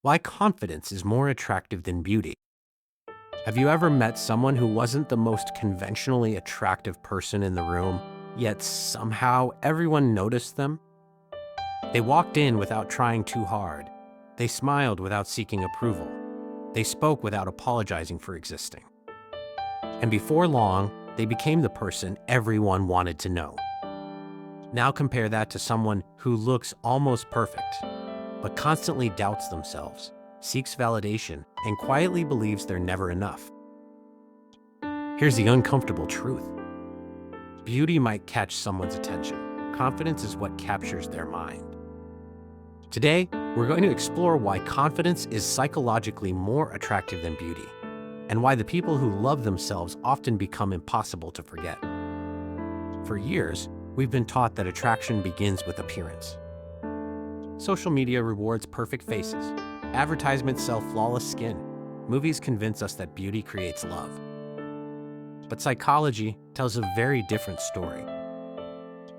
Why confidence is more attractive than beauty. Have you ever met someone who wasn't the most conventionally attractive person in the room, yet somehow everyone noticed them? They walked in without trying too hard. They smiled without seeking approval. They spoke without apologizing for existing. And before long, they became the person everyone wanted to know. Now compare that to someone who looks almost perfect, but constantly doubts themselves, seeks validation, and quietly believes they're never enough. Here's the uncomfortable truth. Beauty might catch someone's attention. Confidence is what captures their mind. Today, we're going to explore why confidence is psychologically more attractive than beauty, and why the people who love themselves often become impossible to forget. For years, we've been taught that attraction begins with appearance. Social media rewards perfect faces. Advertisements sell flawless skin. Movies convince us that beauty creates love. But psychology tells a very different story.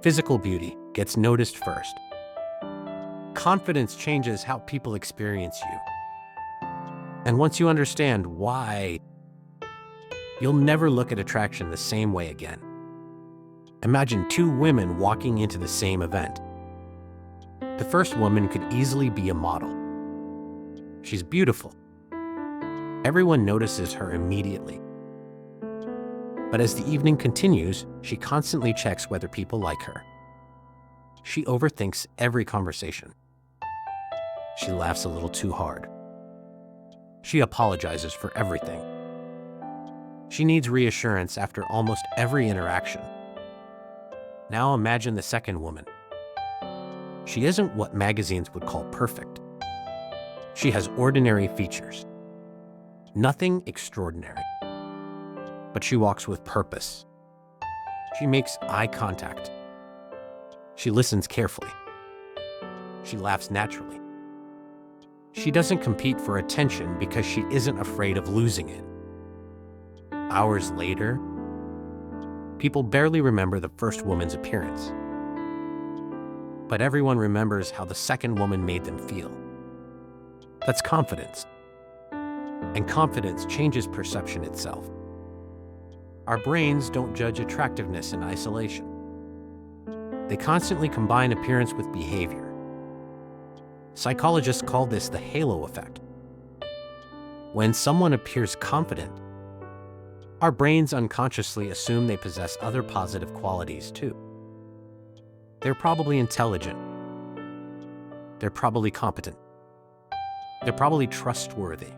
Physical beauty gets noticed first. Confidence changes how people experience you. And once you understand why, you'll never look at attraction the same way again. Imagine two women walking into the same event. The first woman could easily be a model. She's beautiful. Everyone notices her immediately. But as the evening continues, she constantly checks whether people like her. She overthinks every conversation. She laughs a little too hard. She apologizes for everything. She needs reassurance after almost every interaction. Now imagine the second woman. She isn't what magazines would call perfect. She has ordinary features. Nothing extraordinary. But she walks with purpose. She makes eye contact. She listens carefully. She laughs naturally. She doesn't compete for attention because she isn't afraid of losing it. Hours later, people barely remember the first woman's appearance. But everyone remembers how the second woman made them feel. That's confidence. And confidence changes perception itself. Our brains don't judge attractiveness in isolation. They constantly combine appearance with behavior. Psychologists call this the halo effect. When someone appears confident, our brains unconsciously assume they possess other positive qualities too. They're probably intelligent. They're probably competent. They're probably trustworthy.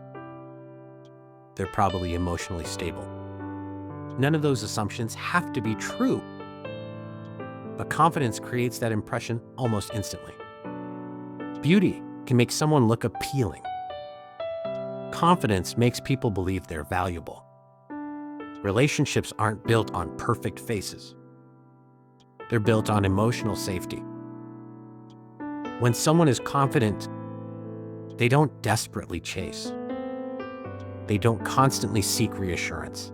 They're probably emotionally stable. None of those assumptions have to be true. But confidence creates that impression almost instantly. Beauty can make someone look appealing. Confidence makes people believe they're valuable. Relationships aren't built on perfect faces. They're built on emotional safety. When someone is confident, they don't desperately chase. They don't constantly seek reassurance.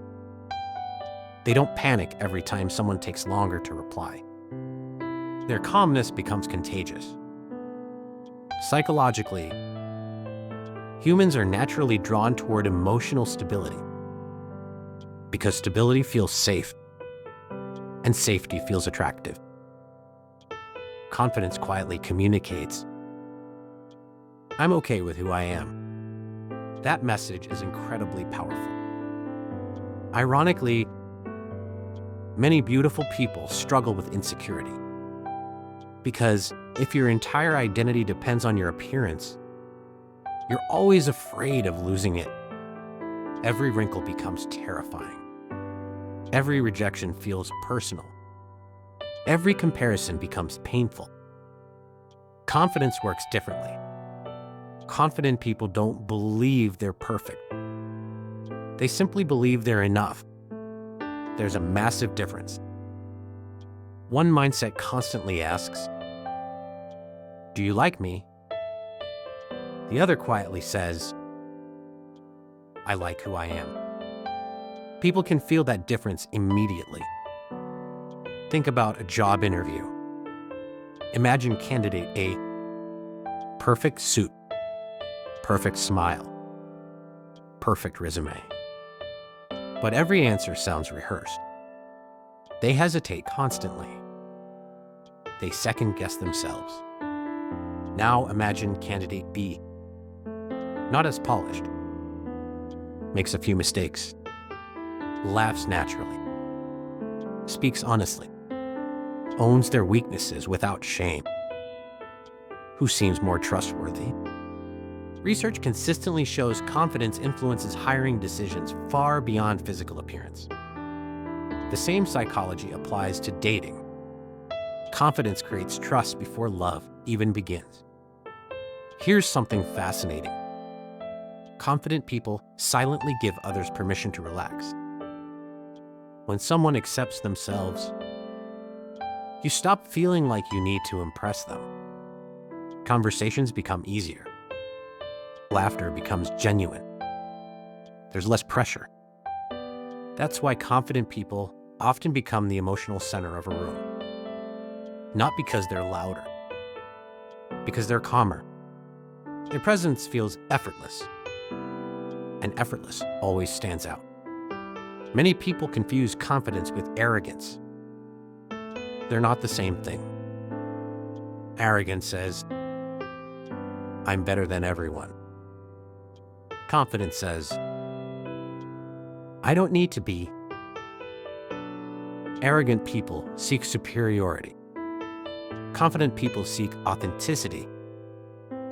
They don't panic every time someone takes longer to reply. Their calmness becomes contagious. Psychologically, humans are naturally drawn toward emotional stability because stability feels safe and safety feels attractive. Confidence quietly communicates, "I'm okay with who I am." That message is incredibly powerful. Ironically, many beautiful people struggle with insecurity. Because if your entire identity depends on your appearance, you're always afraid of losing it. Every wrinkle becomes terrifying. Every rejection feels personal. Every comparison becomes painful. Confidence works differently. Confident people don't believe they're perfect. They simply believe they're enough. There's a massive difference. One mindset constantly asks, "Do you like me?" The other quietly says, "I like who I am." People can feel that difference immediately. Think about a job interview. Imagine candidate A, perfect suit, perfect smile, perfect resume. But every answer sounds rehearsed. They hesitate constantly. They second-guess themselves. Now imagine candidate B. Not as polished. Makes a few mistakes. Laughs naturally. Speaks honestly. Owns their weaknesses without shame. Who seems more trustworthy? Research consistently shows confidence influences hiring decisions far beyond physical appearance. The same psychology applies to dating. Confidence creates trust before love even begins. Here's something fascinating. Confident people silently give others permission to relax. When someone accepts themselves, you stop feeling like you need to impress them. Conversations become easier. Laughter becomes genuine. There's less pressure. That's why confident people often become the emotional center of a room. Not because they're louder, because they're calmer. Their presence feels effortless, and effortless always stands out. Many people confuse confidence with arrogance. They're not the same thing. Arrogance says, I'm better than everyone. Confidence says, I don't need to be. Arrogant people seek superiority. Confident people seek authenticity.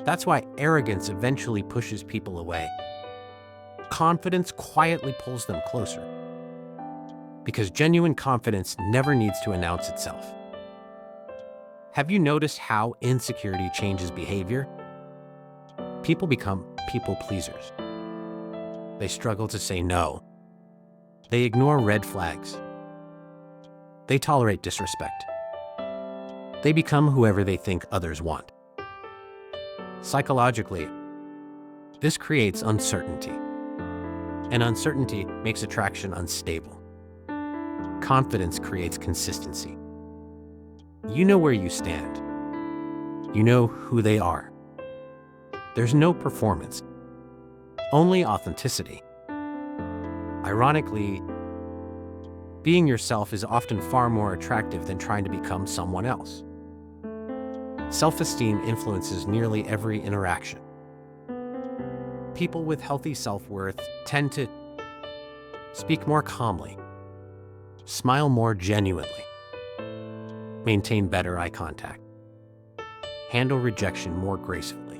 That's why arrogance eventually pushes people away. Confidence quietly pulls them closer. Because genuine confidence never needs to announce itself. Have you noticed how insecurity changes behavior? People become people pleasers. They struggle to say no. They ignore red flags. They tolerate disrespect. They become whoever they think others want. Psychologically, this creates uncertainty. And uncertainty makes attraction unstable. Confidence creates consistency. You know where you stand. You know who they are. There's no performance, only authenticity. Ironically, being yourself is often far more attractive than trying to become someone else. Self-esteem influences nearly every interaction. People with healthy self-worth tend to speak more calmly, smile more genuinely, maintain better eye contact, handle rejection more gracefully,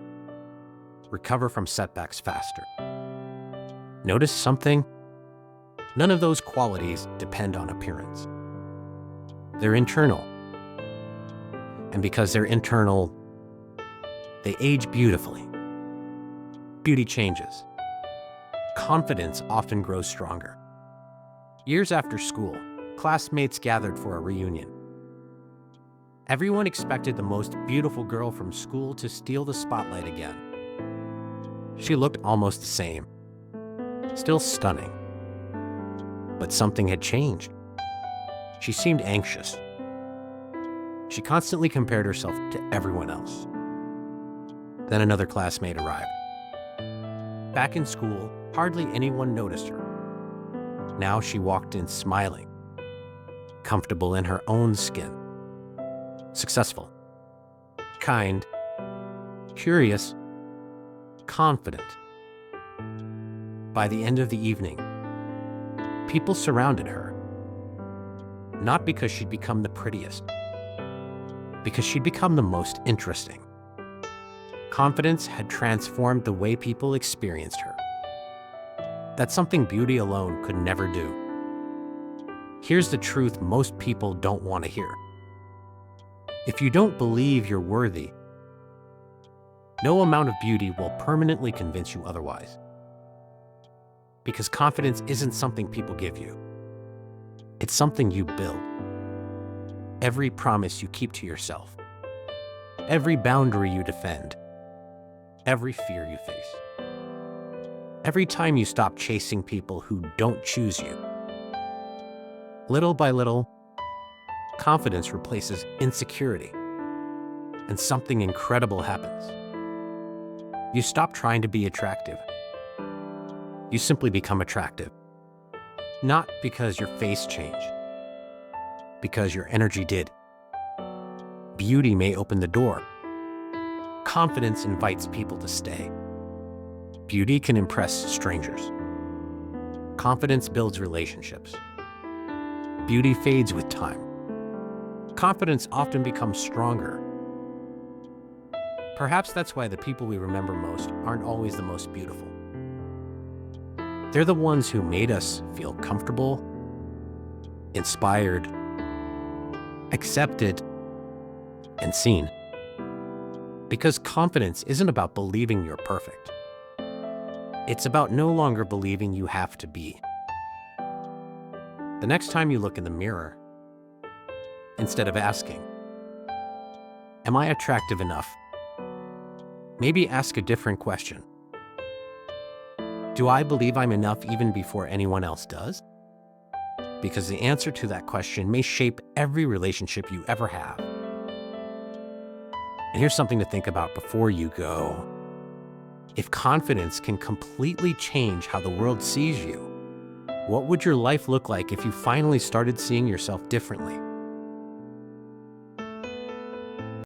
recover from setbacks faster. Notice something? None of those qualities depend on appearance. They're internal. And because they're internal, they age beautifully. Beauty changes. Confidence often grows stronger. Years after school, classmates gathered for a reunion. Everyone expected the most beautiful girl from school to steal the spotlight again. She looked almost the same, still stunning. But something had changed. She seemed anxious. She constantly compared herself to everyone else. Then another classmate arrived. Back in school, hardly anyone noticed her. Now she walked in smiling, comfortable in her own skin, successful, kind, curious, confident. By the end of the evening, people surrounded her, not because she'd become the prettiest, because she'd become the most interesting. Confidence had transformed the way people experienced her. That's something beauty alone could never do. Here's the truth most people don't want to hear. If you don't believe you're worthy, no amount of beauty will permanently convince you otherwise. Because confidence isn't something people give you. It's something you build. Every promise you keep to yourself, every boundary you defend, every fear you face, every time you stop chasing people who don't choose you. Little by little, confidence replaces insecurity, and something incredible happens. You stop trying to be attractive. You simply become attractive. Not because your face changed, because your energy did. Beauty may open the door. Confidence invites people to stay. Beauty can impress strangers. Confidence builds relationships. Beauty fades with time. Confidence often becomes stronger. Perhaps that's why the people we remember most aren't always the most beautiful. They're the ones who made us feel comfortable, inspired, accepted, and seen. Because confidence isn't about believing you're perfect. It's about no longer believing you have to be. The next time you look in the mirror, instead of asking, "Am I attractive enough?" maybe ask a different question. Do I believe I'm enough even before anyone else does? Because the answer to that question may shape every relationship you ever have. And here's something to think about before you go. If confidence can completely change how the world sees you, what would your life look like if you finally started seeing yourself differently?